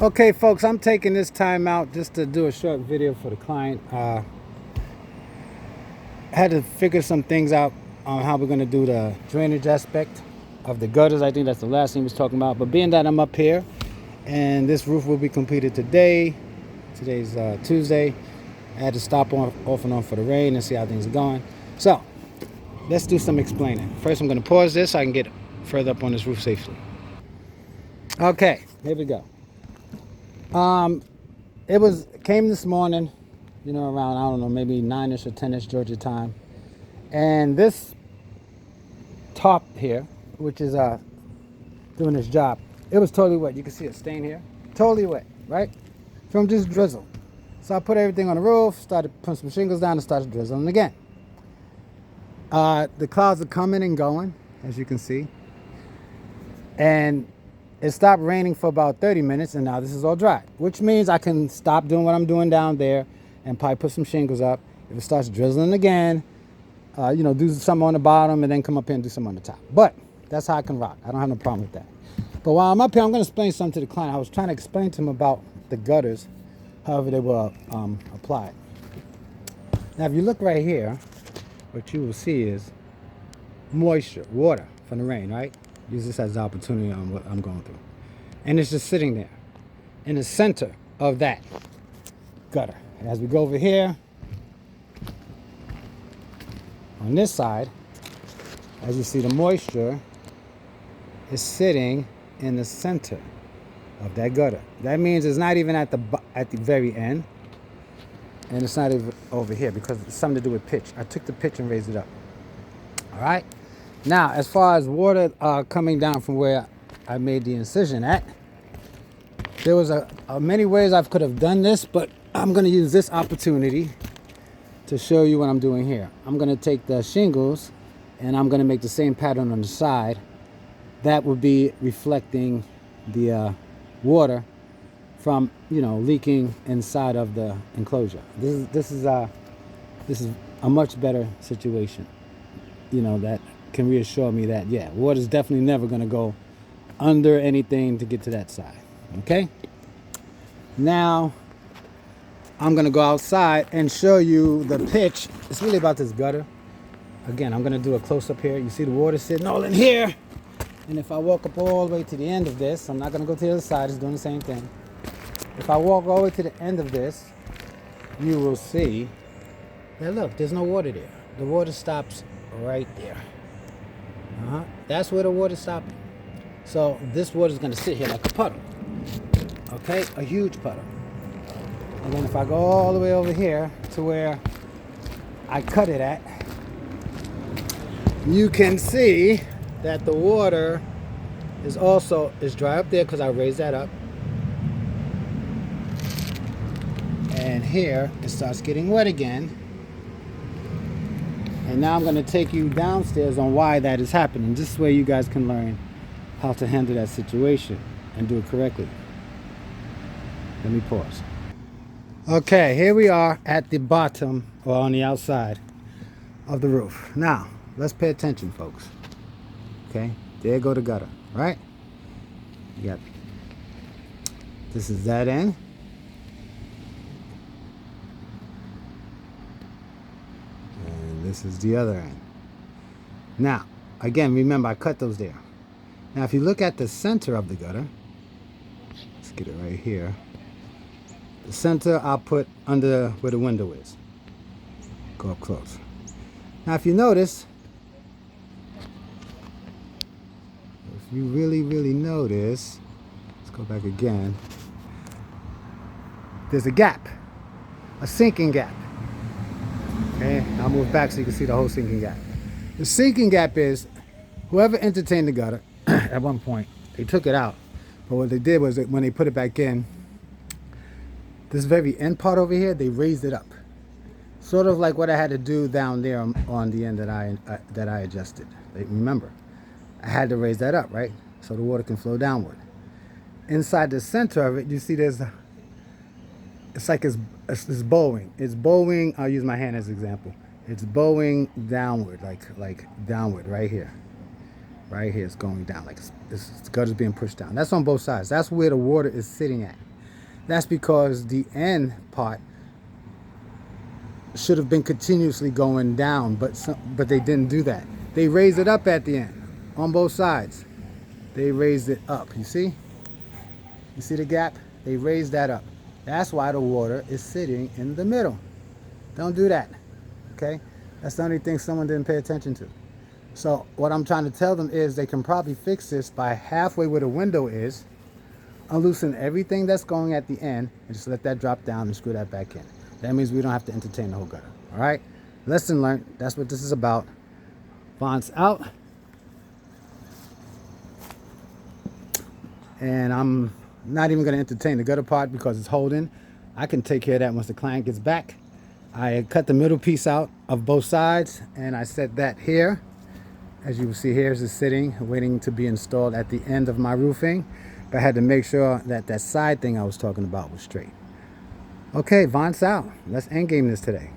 Okay, folks, I'm taking this time out just to do a short video for the client. I had to figure some things out on how we're going to do the drainage aspect of the gutters. I think that's the last thing he was talking about. But being that I'm up here and this roof will be completed today, today's Tuesday, I had to stop off and on for the rain and see how things are going. So let's do some explaining. First, I'm going to pause this so I can get further up on this roof safely. Okay, here we go. It came this morning, around, I don't know, maybe 9ish or 10ish Georgia time. And this top here, which is doing its job, it was totally wet. You can see it stain here. Totally wet, right? From just drizzle. So I put everything on the roof, started putting some shingles down and started drizzling again. The clouds are coming and going, as you can see. And it stopped raining for about 30 minutes, and now this is all dry, which means I can stop doing what I'm doing down there and probably put some shingles up. If it starts drizzling again, do something on the bottom and then come up here and do something on the top. But that's how I can rock. I don't have no problem with that. But while I'm up here, I'm going to explain something to the client. I was trying to explain to him about the gutters, however they were applied. Now, if you look right here, what you will see is moisture, water from the rain, right? Use this as an opportunity on what I'm going through. And it's just sitting there in the center of that gutter. And as we go over here, on this side, as you see, the moisture is sitting in the center of that gutter. That means it's not even at the very end, and it's not even over here because it's something to do with pitch. I took the pitch and raised it up. All right. Now, as far as water coming down from where I made the incision at, there was many ways I could have done this, but I'm going to use this opportunity to show you what I'm doing here. I'm going to take the shingles and I'm going to make the same pattern on the side. That would be reflecting the water from, leaking inside of the enclosure. This is a much better situation, that can reassure me that, yeah, water's definitely never going to go under anything to get to that side. Okay? Now, I'm going to go outside and show you the pitch. It's really about this gutter. Again, I'm going to do a close-up here. You see the water sitting all in here. And if I walk up all the way to the end of this, I'm not going to go to the other side. It's doing the same thing. If I walk all the way to the end of this, you will see that, look, there's no water there. The water stops right there. That's where the water's stopping. So this water is going to sit here like a puddle. Okay? A huge puddle. And then if I go all the way over here to where I cut it at, you can see that the water is dry up there because I raised that up. And here it starts getting wet again. And now I'm going to take you downstairs on why that is happening. This way you guys can learn how to handle that situation and do it correctly. Let me pause. Okay, here we are at the bottom, or on the outside of the roof. Now, let's pay attention, folks. Okay, there go the gutter, right? You got, this is that end. And this is the other end. Now, again, remember, I cut those there. Now, if you look at the center of the gutter, let's get it right here. The center I'll put under where the window is. Go up close. Now if you notice, if you really notice, let's go back again. There's a gap, a sinking gap. Okay, I'll move back so you can see the whole sinking gap. The sinking gap is whoever entertained the gutter at one point, they took it out. But what they did was that when they put it back in, this very end part over here, they raised it up. Sort of like what I had to do down there on the end that I adjusted. Remember, I had to raise that up, right? So the water can flow downward. Inside the center of it, you see it's like it's bowing. It's bowing, I'll use my hand as an example. It's bowing downward, like downward right here. Right here, it's going down, like this gutter's being pushed down. That's on both sides. That's where the water is sitting at. That's because the end part should have been continuously going down, but they didn't do that. They raised it up at the end on both sides. They raised it up. You see? You see the gap? They raised that up. That's why the water is sitting in the middle. Don't do that. Okay? That's the only thing someone didn't pay attention to. So what I'm trying to tell them is they can probably fix this by halfway where the window is, unloosen everything that's going at the end, and just let that drop down and screw that back in. That means we don't have to entertain the whole gutter. All right? Lesson learned. That's what this is about. Fonts out. And I'm not even going to entertain the gutter part because it's holding. I can take care of that once the client gets back. I cut the middle piece out of both sides, and I set that here. As you can see, here's it sitting, waiting to be installed at the end of my roofing. But I had to make sure that that side thing I was talking about was straight. Okay, Von's out. Let's end game this today.